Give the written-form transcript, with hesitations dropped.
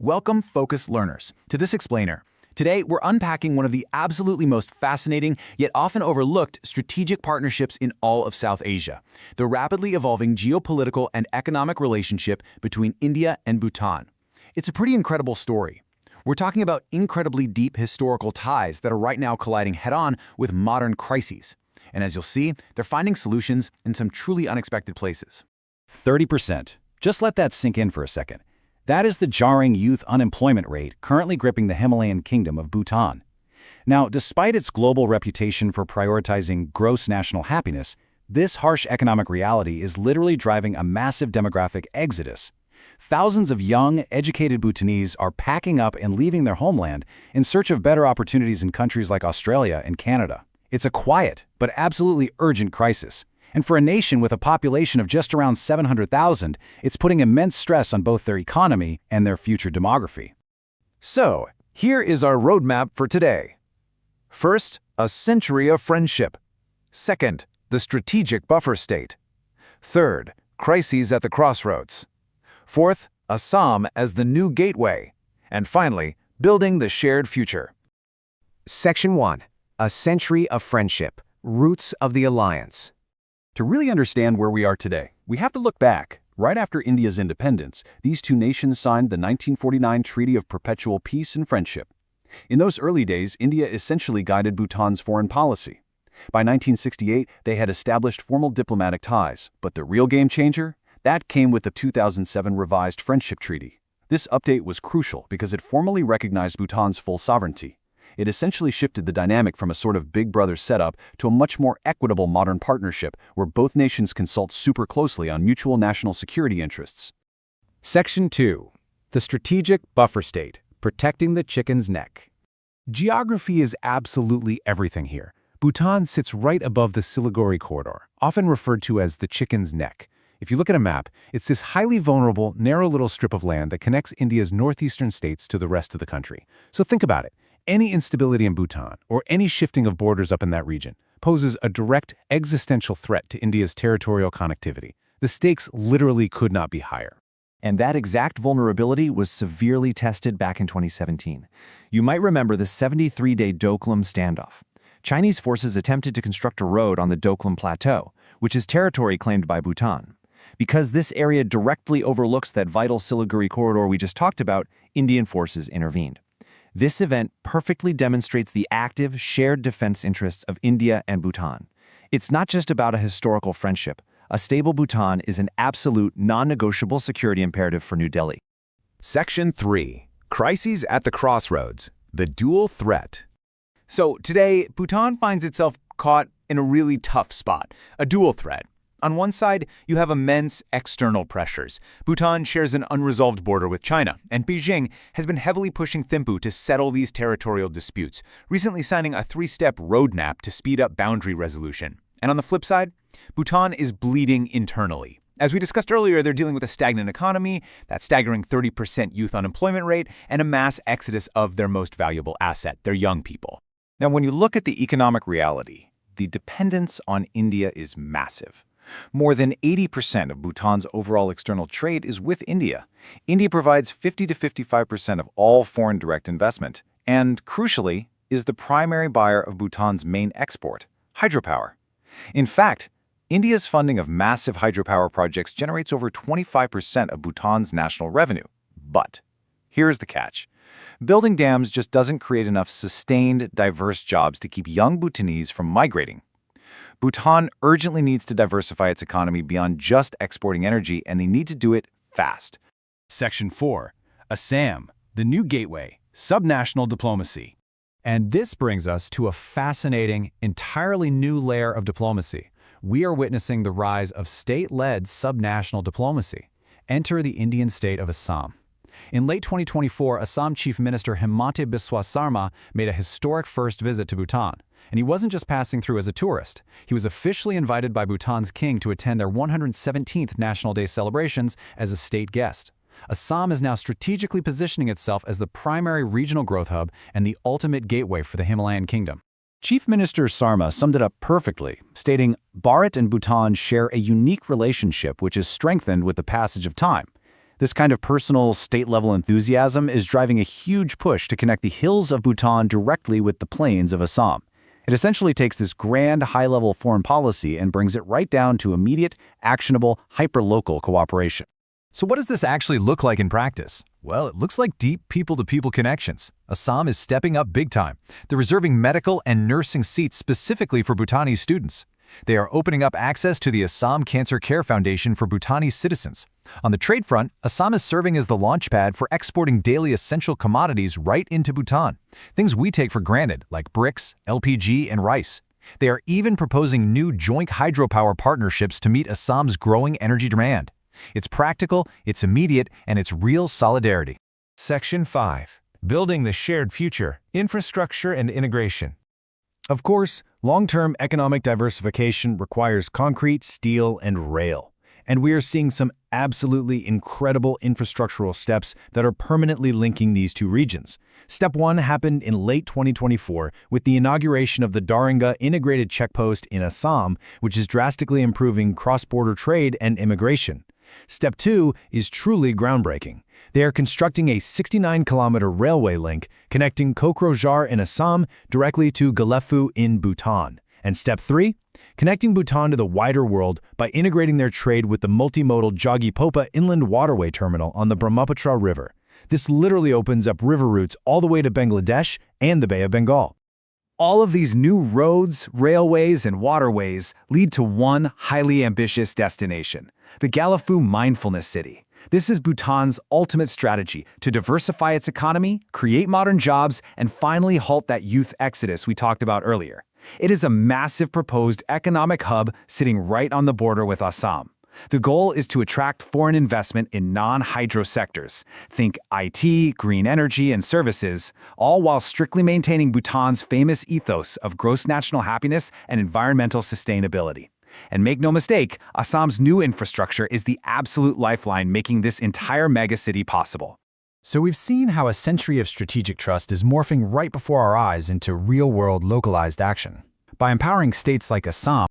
Welcome, focused learners, to this explainer. Today, we're unpacking one of the absolutely most fascinating, yet often overlooked, strategic partnerships in all of South Asia, the rapidly evolving geopolitical and economic relationship between India and Bhutan. It's a pretty incredible story. We're talking about incredibly deep historical ties that are right now colliding head-on with modern crises. And as you'll see, they're finding solutions in some truly unexpected places. 30%. Just let that sink in for a second. That is the jarring youth unemployment rate currently gripping the Himalayan kingdom of Bhutan. Now, despite its global reputation for prioritizing gross national happiness, this harsh economic reality is literally driving a massive demographic exodus. Thousands of young, educated Bhutanese are packing up and leaving their homeland in search of better opportunities in countries like Australia and Canada. It's a quiet, but absolutely urgent crisis. And for a nation with a population of just around 700,000, it's putting immense stress on both their economy and their future demography. So, here is our roadmap for today. First, a century of friendship. Second, the strategic buffer state. Third, crises at the crossroads. Fourth, Assam as the new gateway. And finally, building the shared future. Section 1. A century of friendship. Roots of the alliance. To really understand where we are today, we have to look back. Right after India's independence, these two nations signed the 1949 Treaty of Perpetual Peace and Friendship. In those early days, India essentially guided Bhutan's foreign policy. By 1968, they had established formal diplomatic ties, but the real game changer? That came with the 2007 revised Friendship Treaty. This update was crucial because it formally recognized Bhutan's full sovereignty. It essentially shifted the dynamic from a sort of big brother setup to a much more equitable modern partnership where both nations consult super closely on mutual national security interests. Section 2. The strategic buffer state. Protecting the chicken's neck. Geography is absolutely everything here. Bhutan sits right above the Siliguri corridor, often referred to as the chicken's neck. If you look at a map, it's this highly vulnerable, narrow little strip of land that connects India's northeastern states to the rest of the country. So think about it. Any instability in Bhutan, or any shifting of borders up in that region, poses a direct existential threat to India's territorial connectivity. The stakes literally could not be higher. And that exact vulnerability was severely tested back in 2017. You might remember the 73-day Doklam standoff. Chinese forces attempted to construct a road on the Doklam Plateau, which is territory claimed by Bhutan. Because this area directly overlooks that vital Siliguri corridor we just talked about, Indian forces intervened. This event perfectly demonstrates the active, shared defense interests of India and Bhutan. It's not just about a historical friendship. A stable Bhutan is an absolute, non-negotiable security imperative for New Delhi. Section 3. Crises at the crossroads. The dual threat. So today, Bhutan finds itself caught in a really tough spot, a dual threat. On one side, you have immense external pressures. Bhutan shares an unresolved border with China, and Beijing has been heavily pushing Thimphu to settle these territorial disputes, recently signing a 3-step roadmap to speed up boundary resolution. And on the flip side, Bhutan is bleeding internally. As we discussed earlier, they're dealing with a stagnant economy, that staggering 30% youth unemployment rate, and a mass exodus of their most valuable asset, their young people. Now, when you look at the economic reality, the dependence on India is massive. More than 80% of Bhutan's overall external trade is with India. India provides 50 to 55% of all foreign direct investment, and, crucially, is the primary buyer of Bhutan's main export, hydropower. In fact, India's funding of massive hydropower projects generates over 25% of Bhutan's national revenue. But here's the catch. Building dams just doesn't create enough sustained, diverse jobs to keep young Bhutanese from migrating. Bhutan urgently needs to diversify its economy beyond just exporting energy, and they need to do it fast. Section 4. Assam, the new gateway, subnational diplomacy. And this brings us to a fascinating, entirely new layer of diplomacy. We are witnessing the rise of state-led subnational diplomacy. Enter the Indian state of Assam. In late 2024, Assam Chief Minister Himanta Biswa Sarma made a historic first visit to Bhutan. And he wasn't just passing through as a tourist. He was officially invited by Bhutan's king to attend their 117th National Day celebrations as a state guest. Assam is now strategically positioning itself as the primary regional growth hub and the ultimate gateway for the Himalayan kingdom. Chief Minister Sarma summed it up perfectly, stating, "Bharat and Bhutan share a unique relationship which is strengthened with the passage of time. This kind of personal, state-level enthusiasm is driving a huge push to connect the hills of Bhutan directly with the plains of Assam. It essentially takes this grand, high-level foreign policy and brings it right down to immediate, actionable, hyper-local cooperation. So what does this actually look like in practice? Well, it looks like deep people-to-people connections. Assam is stepping up big time. They're reserving medical and nursing seats specifically for Bhutanese students. They are opening up access to the Assam Cancer Care Foundation for Bhutanese citizens. On the trade front, Assam is serving as the launchpad for exporting daily essential commodities right into Bhutan. Things we take for granted, like bricks, LPG, and rice. They are even proposing new joint hydropower partnerships to meet Assam's growing energy demand. It's practical, it's immediate, and it's real solidarity. Section 5. Building the Shared Future, Infrastructure and Integration. Of course, long-term economic diversification requires concrete, steel, and rail. And we are seeing some absolutely incredible infrastructural steps that are permanently linking these two regions. Step 1 happened in late 2024 with the inauguration of the Daringa Integrated Checkpost in Assam, which is drastically improving cross-border trade and immigration. Step 2 is truly groundbreaking. They are constructing a 69-kilometer railway link connecting Kokrojhar in Assam directly to Galephu in Bhutan. And Step 3? Connecting Bhutan to the wider world by integrating their trade with the multimodal Joggipopa Inland Waterway Terminal on the Brahmaputra River. This literally opens up river routes all the way to Bangladesh and the Bay of Bengal. All of these new roads, railways, and waterways lead to one highly ambitious destination, the Galephu Mindfulness City. This is Bhutan's ultimate strategy to diversify its economy, create modern jobs, and finally halt that youth exodus we talked about earlier. It is a massive proposed economic hub sitting right on the border with Assam. The goal is to attract foreign investment in non-hydro sectors. Think IT, green energy, and services, all while strictly maintaining Bhutan's famous ethos of gross national happiness and environmental sustainability. And make no mistake, Assam's new infrastructure is the absolute lifeline making this entire megacity possible. So we've seen how a century of strategic trust is morphing right before our eyes into real-world localized action. By empowering states like Assam